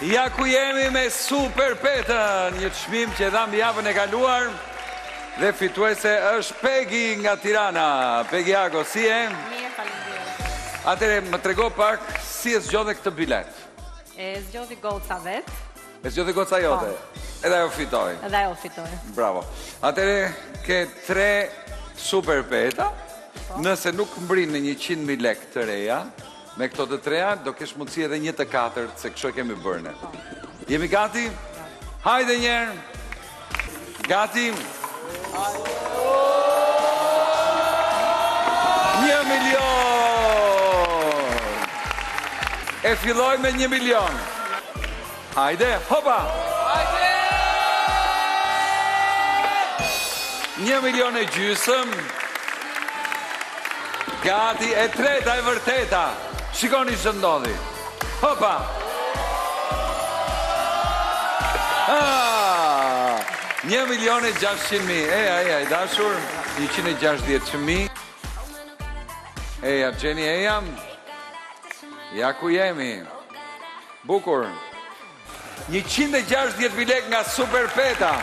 Ja ku jemi me Super Petën, një çmim që dham javën e kaluar dhe fituese është Pegi nga Tirana. Pegi Ako, si e? Mirë, faleminderit. Atëre, më trego pak si e zgjodhe këtë bilet. E zgjodhi goca vet. E zgjodhe goca jote. Edhe ajo fitoi. Edhe ajo fitoi. Bravo. Atëre, ke 3 Super Peta. Nëse nuk mbrin në 100.000 lekë të reja, me këto të treja, do kesh mundësi edhe 1 të 4, se kështu e kemi bërë ne. Jemi gati? Hajde njerë! Gati? 1 milion! E filloj me 1 milion. Hajde, hopa! 1 milion e gjysëm. Gati, e treta e vërteta. Shikoni që ndodhi. Hopa! 1.600.000. Eja, dashur. 160.000. Eja, Gjeni, eja. Ja ku jemi. Bukur. 160.000 lek nga Super Peta.